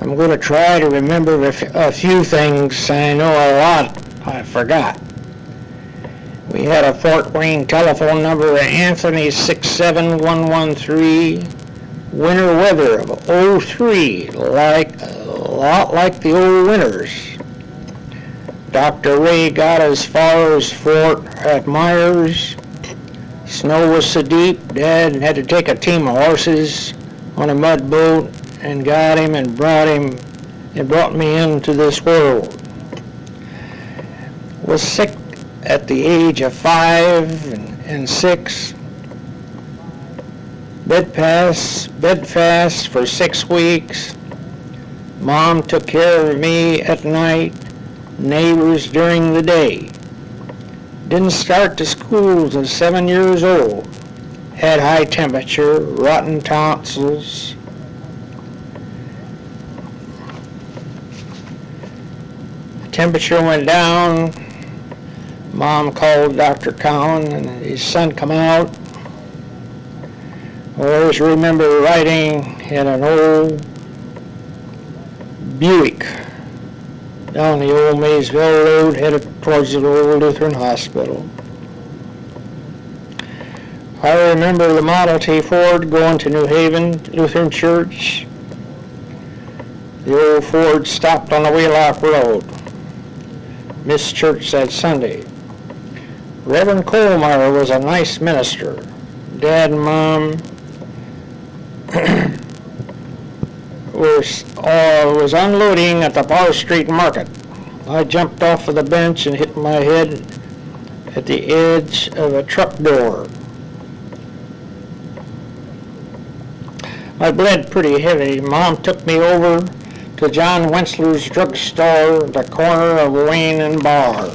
I'm going to try to remember a few things. I know a lot I forgot. We had a Fort Wayne telephone number of Anthony 67113. Winter weather of '03, a lot like the old winters. Dr. Ray got as far as Fort at Myers. Snow was so deep, Dad had to take a team of horses on a mud boat and got him and brought me into this world. Was sick at the age of 5 and 6. Bed fast for 6 weeks. Mom took care of me at night, neighbors during the day. Didn't start to school till 7 years old. Had high temperature, rotten tonsils. Temperature went down. Mom called Dr. Cowan and his son come out. I always remember riding in an old Buick down the old Maysville Road headed towards the old Lutheran Hospital. I remember the Model T Ford going to New Haven Lutheran Church. The old Ford stopped on the Wheelock Road. Missed church that Sunday. Reverend Colemeyer was a nice minister. Dad and Mom was unloading at the Bar Street Market. I jumped off of the bench and hit my head at the edge of a truck door. I bled pretty heavy. Mom took me over to John Wentzler's drugstore at the corner of Wayne and Barr.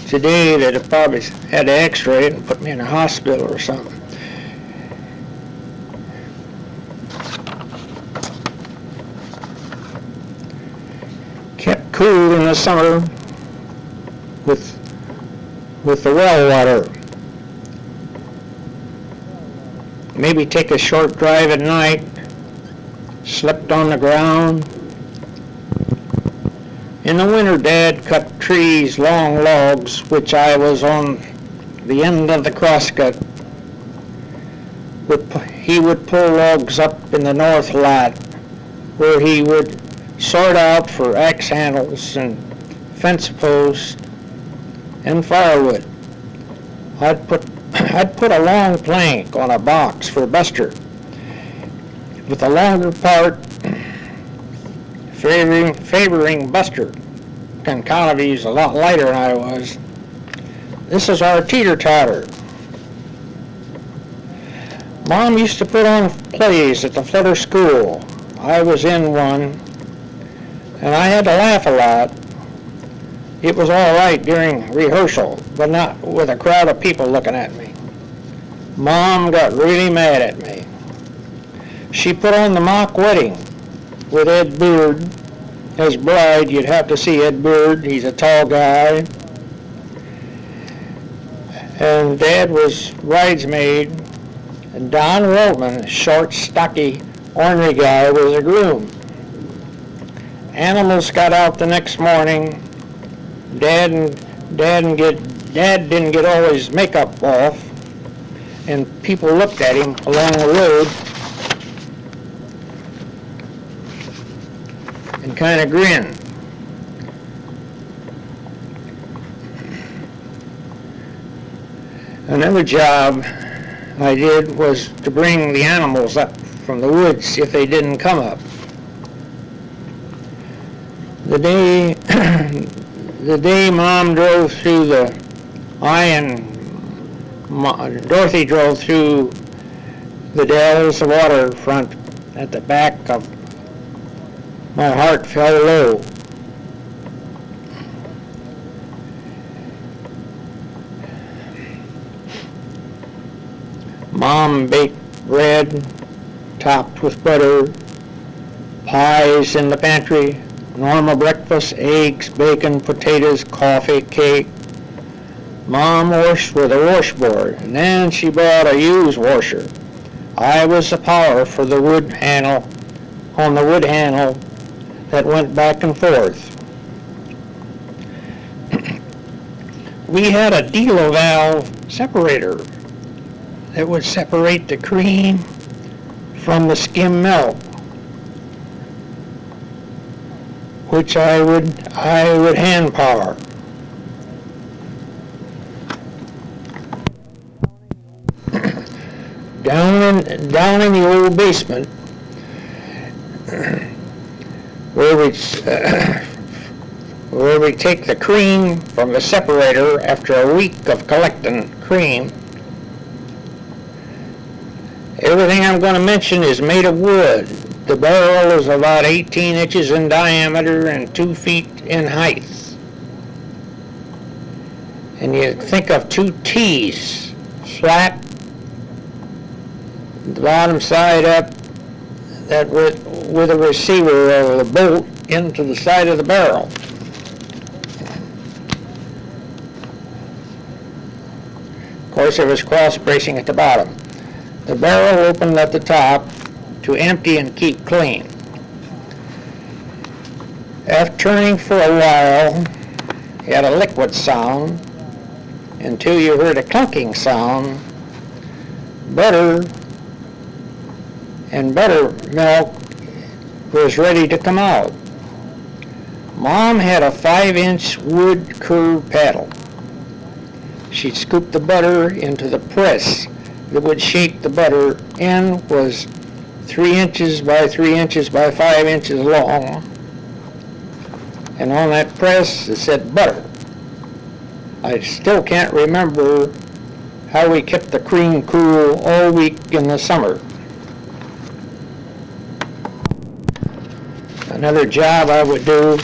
Today they'd have probably had to x-ray it and put me in a hospital or something. Kept cool in the summer with the well water. Maybe take a short drive at night. Slept on the ground. In the winter, Dad cut trees, long logs, which I was on the end of the crosscut. He would pull logs up in the north lot, where he would sort out for axe handles and fence posts and firewood. I'd put a long plank on a box for Buster, with the longer part favoring Buster. Concavity's a lot lighter than I was. This is our teeter-totter. Mom used to put on plays at the Flutter School. I was in one, and I had to laugh a lot. It was all right during rehearsal, but not with a crowd of people looking at me. Mom got really mad at me. She put on the mock wedding with Ed Beard. As bride, you'd have to see Ed Beard. He's a tall guy. And Dad was bridesmaid. And Don Waltman, a short, stocky, ornery guy, was a groom. Animals got out the next morning. Dad didn't get all his makeup off, and people looked at him along the road and kind of grinned. Another job I did was to bring the animals up from the woods if they didn't come up. The day Mom drove through Dorothy drove through the Dells waterfront at the back of my heart fell low. Mom baked bread, topped with butter, pies in the pantry, normal breakfast, eggs, bacon, potatoes, coffee, cake. Mom washed with a washboard, and then she bought a used washer. I was the power for the wood handle, on the wood handle that went back and forth. We had a Delo valve separator that would separate the cream from the skim milk, which I would hand power. Down in the old basement, where we take the cream from the separator after a week of collecting cream. Everything I'm going to mention is made of wood. The barrel is about 18 inches in diameter and 2 feet in height. And you think of two T's, flat, the bottom side up, that with a receiver of the bolt into the side of the barrel. Of course, there was cross bracing at the bottom. The barrel opened at the top to empty and keep clean. After turning for a while, you had a liquid sound until you heard a clunking sound. Buttermilk was ready to come out. Mom had a 5-inch wood curved paddle. She'd scoop the butter into the press that would shape the butter. End was 3 inches by 3 inches by 5 inches long. And on that press it said butter. I still can't remember how we kept the cream cool all week in the summer. Another job I would do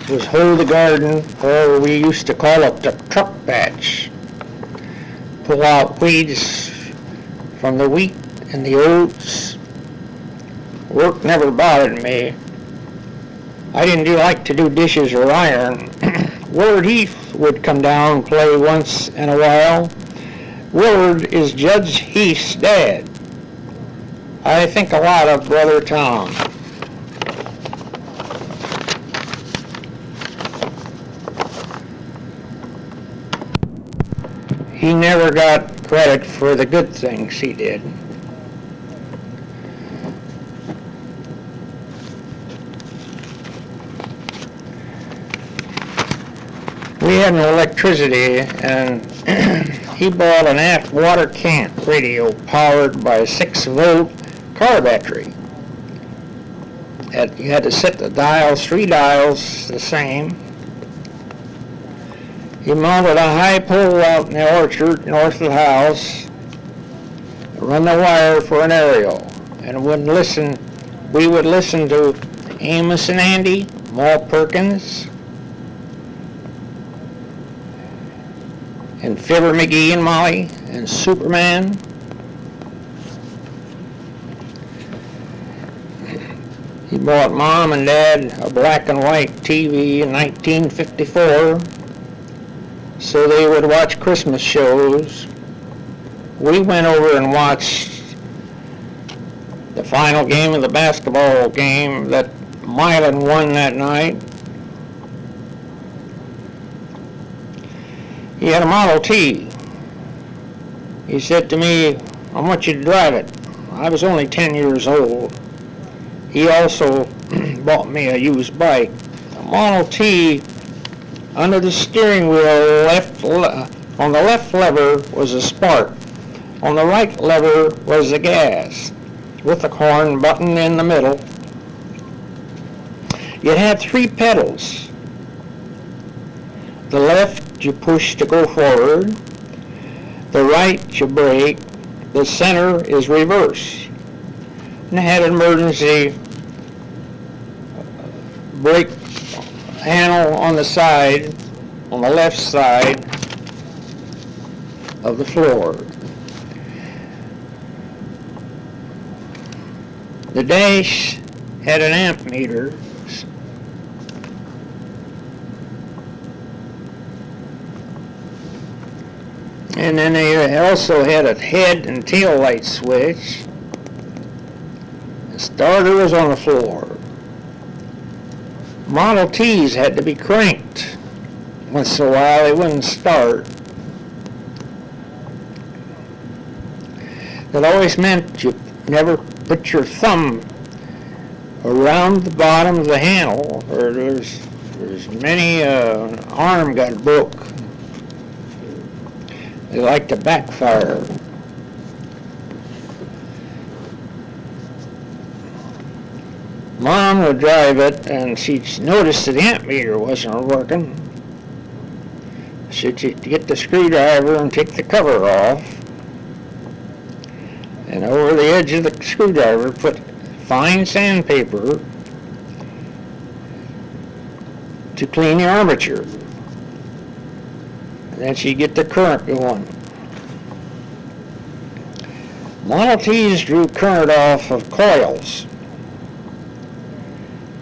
was hoe the garden, or we used to call it the truck patch. Pull out weeds from the wheat and the oats. Work never bothered me. I didn't like to do dishes or iron. Willard Heath would come down and play once in a while. Willard is Judge Heath's dad. I think a lot of Brother Tom. He never got credit for the good things he did. We had no electricity, and he bought an water can radio powered by a 6-volt car battery. You had to set the dials, 3 dials, the same. He mounted a high pole out in the orchard north of the house, run the wire for an aerial, and we would listen to Amos and Andy, Mal Perkins, and Fibber McGee and Molly, and Superman. He bought Mom and Dad a black and white TV in 1954 so they would watch Christmas shows. We went over and watched the final game of the basketball game that Milan won that night. He had a Model T. He said to me, "I want you to drive it." I was only 10 years old. He also bought me a used bike. The Model T, under the steering wheel, on the left lever was a spark. On the right lever was the gas, with the horn button in the middle. It had 3 pedals. The left you push to go forward, the right you brake, the center is reverse. And it had an emergency brake handle on the side, on the left side of the floor. The dash had an amp meter. And then they also had a head and tail light switch. The starter was on the floor. Model Ts had to be cranked. Once in a while they wouldn't start. That always meant you never put your thumb around the bottom of the handle, or there's many arm got broke. They like to backfire. Mom would drive it, and she noticed that the ammeter wasn't working. She'd get the screwdriver and take the cover off, and over the edge of the screwdriver put fine sandpaper to clean the armature. And then she'd get the current going. Model Ts drew current off of coils.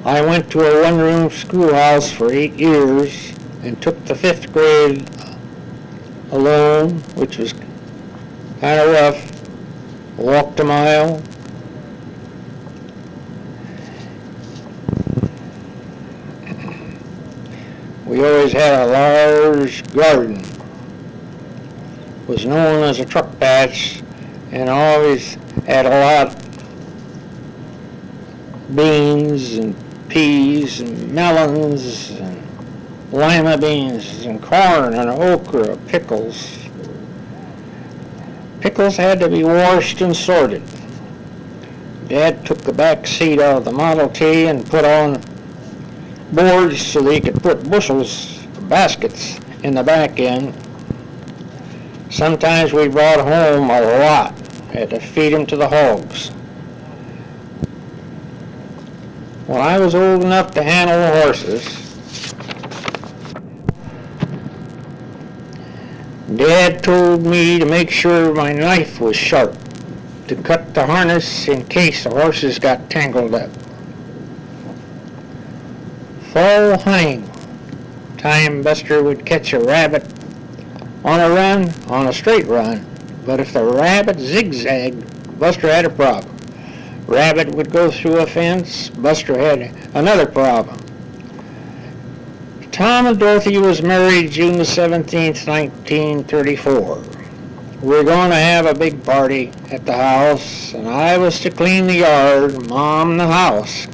I went to a one-room schoolhouse for 8 years and took the 5th grade alone, which was kind of rough. Walked a mile. We always had a large garden. It was known as a truck patch, and always had a lot of beans and peas and melons and lima beans and corn and okra, pickles. Pickles had to be washed and sorted. Dad took the back seat out of the Model T and put on boards so they could put bushels, baskets in the back end. Sometimes we brought home a lot. Had to feed them to the hogs. When I was old enough to handle the horses, Dad told me to make sure my knife was sharp to cut the harness in case the horses got tangled up. Fall hunting time, Buster would catch a rabbit on a run, on a straight run, but if the rabbit zigzagged, Buster had a problem. Rabbit would go through a fence, Buster had another problem. Tom and Dorothy was married June the 17th, 1934. We were going to have a big party at the house, and I was to clean the yard, Mom the house.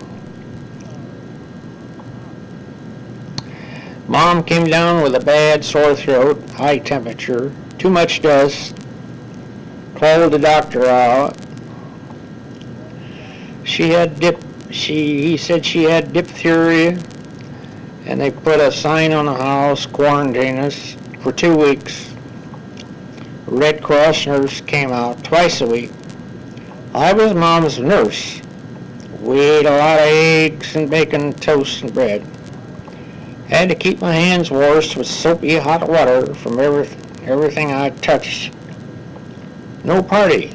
Mom came down with a bad sore throat, high temperature, too much dust. Called the doctor out. He said she had diphtheria, and they put a sign on the house, quarantine us for 2 weeks. Red Cross nurse came out twice a week. I was Mom's nurse. We ate a lot of eggs and bacon, toast and bread. Had to keep my hands washed with soapy hot water from everything I touched. No party.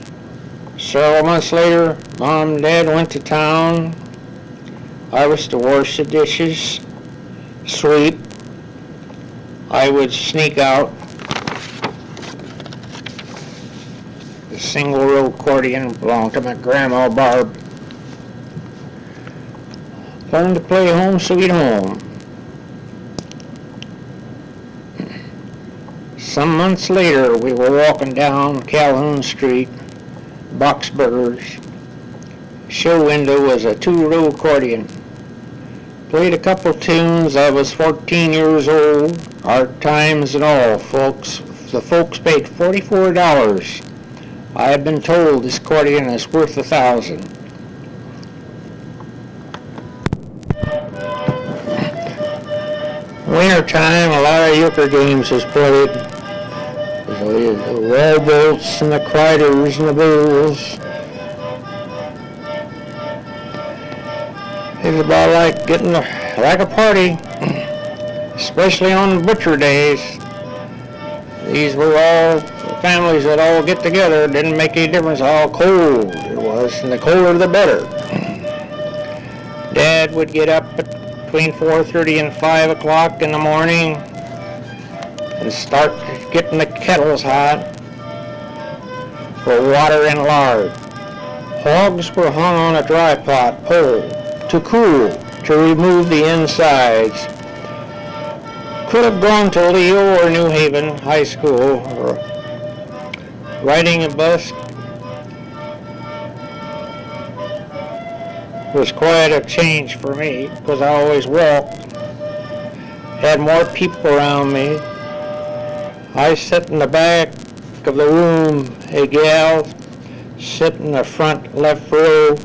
Several months later, Mom and Dad went to town. I was to wash the dishes, sweep. I would sneak out. The single row accordion belonged to my grandma Barb. Learned to play Home Sweet Home. Some months later, we were walking down Calhoun Street, Boxburgers. Show window was a 2-row accordion. Played a couple tunes. I was 14 years old. Hard times and all, folks. The folks paid $44. I have been told this accordion is worth $1,000. Winter time, a lot of euchre games was played. The Wellbolts and the Criders and the Bulls. It was about like getting like a party, especially on butcher days. These were all families that all get together. It didn't make any difference how cold it was, and the colder the better. Dad would get up between 4:30 and 5 o'clock in the morning, and start getting the kettles hot for water and lard. Hogs were hung on a dry pot pole to cool, to remove the insides. Could have gone to Leo or New Haven High School, or riding a bus was quite a change for me because I always walked. Had more people around me. I sat in the back of the room, a gal sit in the front left row.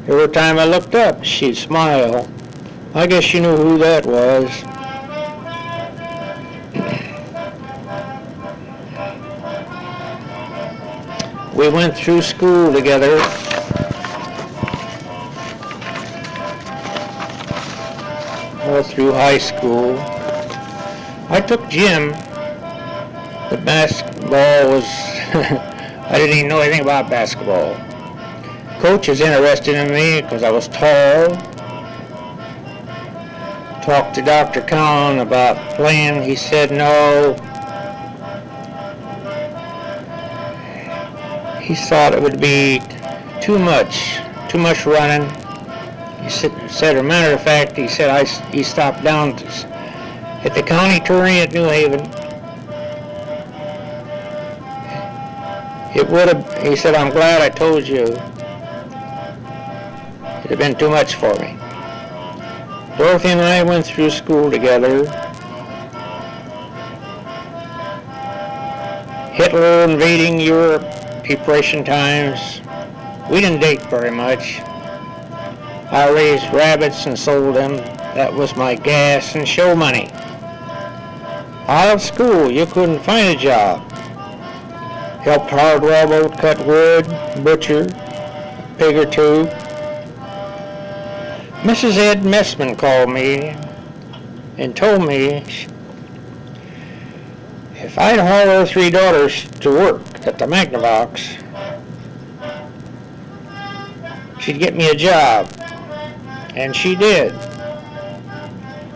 Every time I looked up, she'd smile. I guess you knew who that was. We went through school together. All through high school. I took gym. The basketball was, I didn't even know anything about basketball. Coach was interested in me because I was tall. Talked to Dr. Cowan about playing. He said no. He thought it would be too much running. He said, as a matter of fact, he said he stopped down at the county attorney at New Haven. It would have, he said, I'm glad I told you. It had been too much for me. Dorothy and I went through school together. Hitler invading Europe, Depression times. We didn't date very much. I raised rabbits and sold them. That was my gas and show money. Out of school, you couldn't find a job. Helped hard railroad, cut wood, butcher, a pig or two. Mrs. Ed Messman called me and told me if I'd haul her 3 daughters to work at the Magnavox, she'd get me a job. And she did.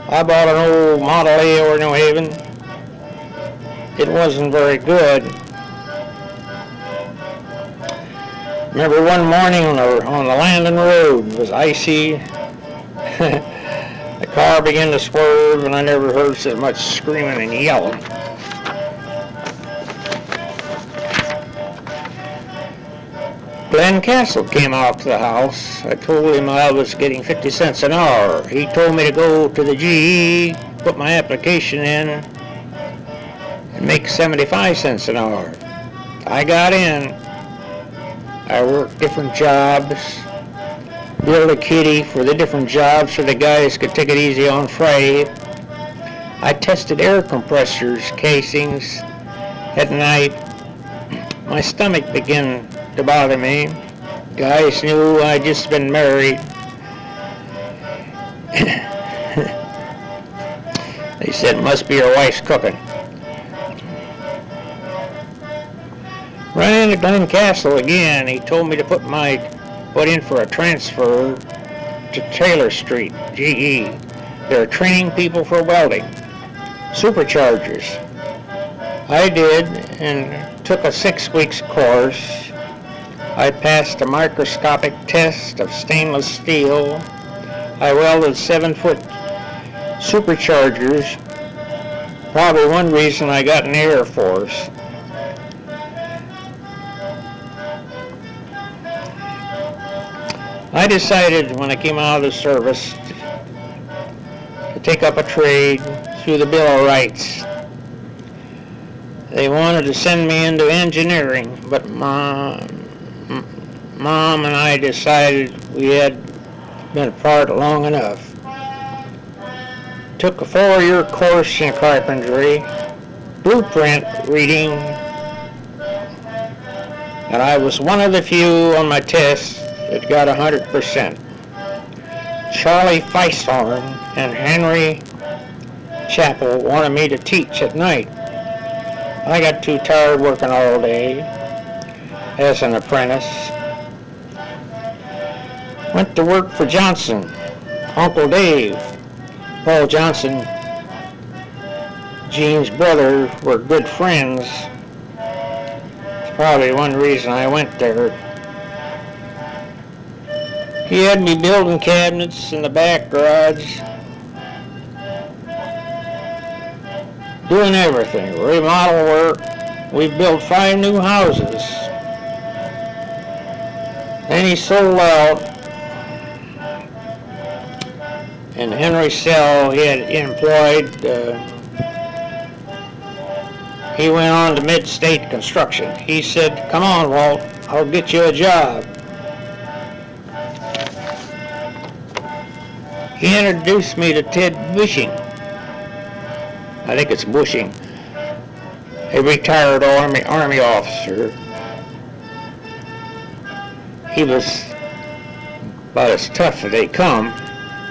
I bought an old Model A over New Haven. It wasn't very good. Remember one morning on the Landon Road, it was icy. The car began to swerve and I never heard so much screaming and yelling. Glenn Castle came out to the house. I told him I was getting 50 cents an hour. He told me to go to the GE, put my application in, and make 75 cents an hour. I got in. I worked different jobs, billed a kitty for the different jobs so the guys could take it easy on Friday. I tested air compressors, casings. At night, my stomach began to bother me. Guys knew I'd just been married. They said, must be your wife's cooking. Ran into Glenn Castle again. He told me to put in for a transfer to Taylor Street, GE. They're training people for welding. Superchargers. I did and took a 6 weeks course. I passed a microscopic test of stainless steel. I welded 7-foot superchargers. Probably one reason I got in the Air Force. I decided when I came out of the service to take up a trade through the Bill of Rights. They wanted to send me into engineering, but Mom and I decided we had been apart long enough. Took a 4-year course in carpentry, blueprint reading, and I was one of the few on my test that got 100%. Charlie Feisthorn and Henry Chappell wanted me to teach at night. I got too tired working all day as an apprentice. Went to work for Johnson, Uncle Dave. Paul Johnson Gene's brother were good friends. It's probably one reason I went there. He had me building cabinets in the back garage, doing everything, remodel work. We built 5 new houses. Then he sold out, and Henry Sell, he had employed, he went on to Mid-State Construction. He said, "Come on, Walt, I'll get you a job." He introduced me to Ted Bushing. I think it's Bushing, a retired Army officer. He was about as tough as they come.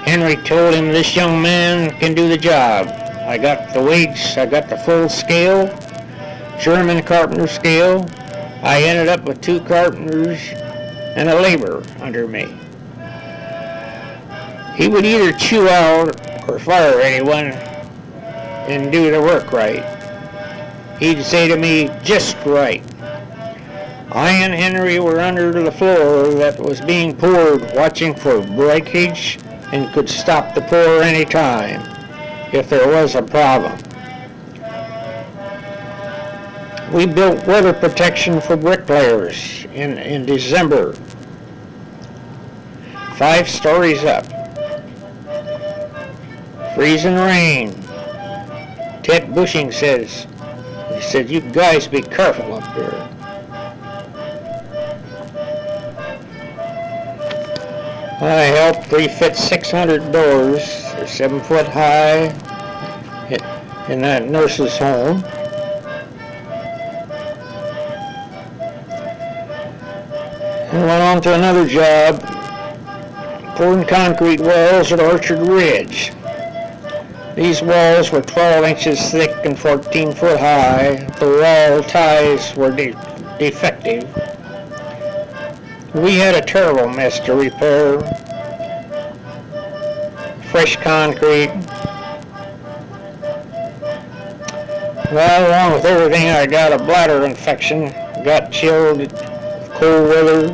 Henry told him, "This young man can do the job." I got the wage, I got the full scale, German carpenter scale. I ended up with 2 carpenters and a laborer under me. He would either chew out or fire anyone and do the work right. He'd say to me, "Just right." I and Henry were under the floor that was being poured, watching for breakage, and could stop the pour any time if there was a problem. We built weather protection for bricklayers in December, 5 stories up. Freezing rain. Ted Bushing says, he said, "You guys be careful up here." I helped refit 600 doors, 7 foot high, in that nurse's home. And went on to another job, pouring concrete walls at Orchard Ridge. These walls were 12 inches thick and 14 foot high. The wall ties were defective. We had a terrible mess to repair. Fresh concrete. Well, along with everything, I got a bladder infection. Got chilled with cold weather.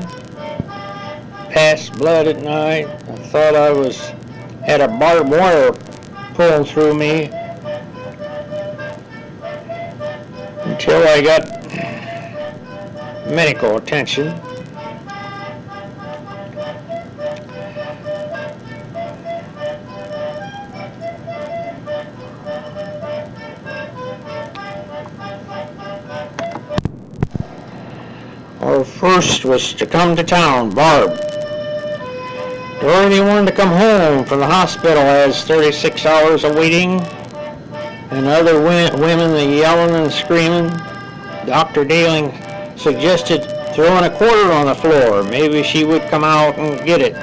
Passed blood at night. I thought I had a barbed wire pulling through me until I got medical attention. Our first was to come to town, Barb. Dorothy wanted to come home from the hospital as 36 hours of waiting, and other women yelling and screaming. Dr. Daling suggested throwing a quarter on the floor. Maybe she would come out and get it.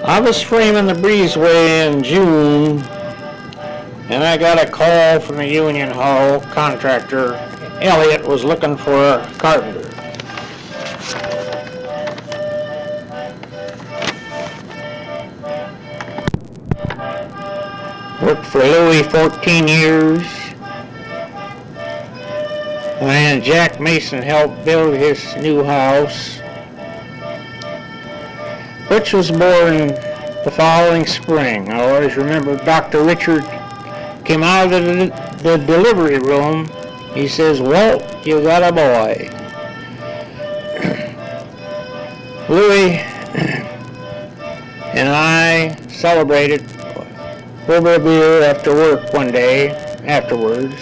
I was framing the breezeway in June, and I got a call from the Union Hall contractor. Elliott was looking for a carpenter. Worked for Louis 14 years. And Jack Mason helped build his new house, which was born the following spring. I always remember Dr. Richard came out of the delivery room. He says, "Walt, you got a boy." Louis and I celebrated over a beer after work one day afterwards.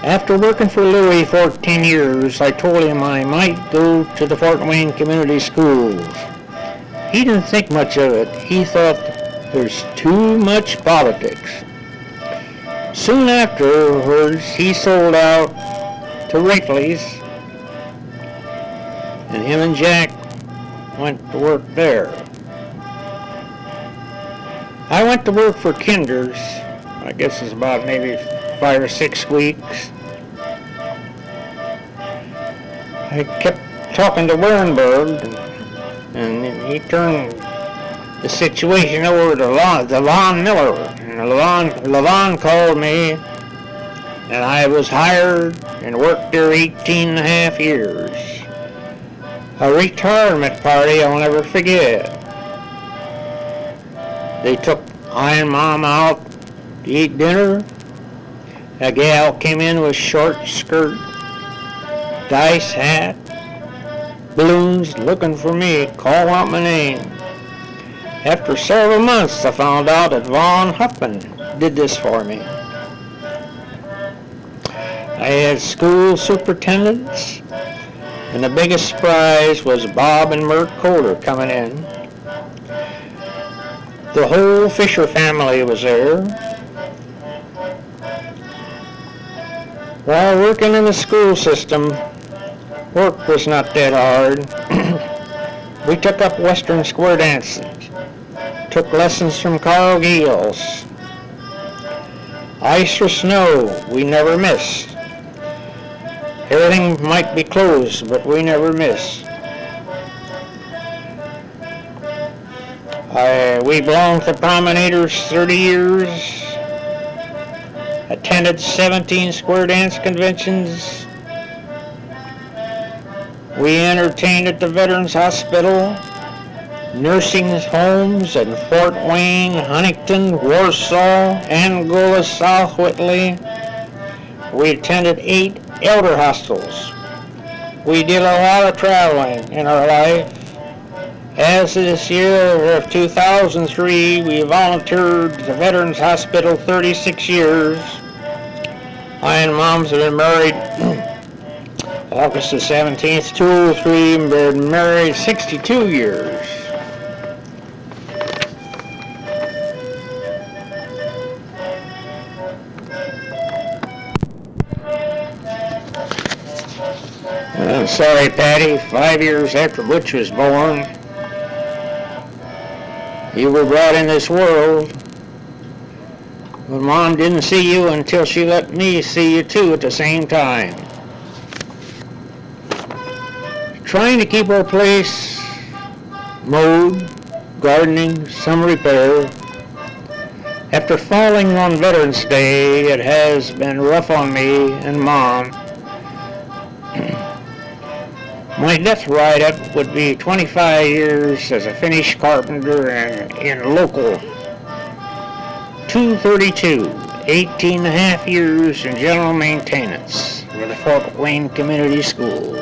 After working for Louis 14 years, I told him I might go to the Fort Wayne Community Schools. He didn't think much of it. He thought there's too much politics. Soon afterwards, he sold out to Wrigley's, and him and Jack went to work there. I went to work for Kinder's. I guess it's about maybe 5 or 6 weeks. I kept talking to Wernberg, and he turned the situation over to Levon Miller. And Levon called me, and I was hired and worked there 18 and a half years. A retirement party I'll never forget. They took I and Mom out to eat dinner. A gal came in with short skirt, dice hat, balloons, looking for me, calling out my name. After several months, I found out that Vaughn Huffman did this for me. I had school superintendents, and the biggest surprise was Bob and Mert Kohler coming in. The whole Fisher family was there. While working in the school system, work was not that hard. We took up Western square dancing, took lessons from Carl Giels. Ice or snow, we never missed. Everything might be closed, but we never missed. We belonged to Promenaders 30 years, attended 17 square dance conventions. We entertained at the Veterans Hospital, nursing homes in Fort Wayne, Huntington, Warsaw, Angola, South Whitley. We attended 8 elder hostels. We did a lot of traveling in our life. As this year of 2003, we volunteered at the Veterans Hospital 36 years. I and Mom's have been married August the 17th, 2003, and been married 62 years. I'm sorry, Patty, 5 years after Butch was born, you were brought in this world, but Mom didn't see you until she let me see you too at the same time. Trying to keep our place mowed, gardening, some repair. After falling on Veterans Day, it has been rough on me and Mom. My death write-up would be 25 years as a finished carpenter and in local. 232, 18 and a half years in general maintenance with the Fort Wayne Community School.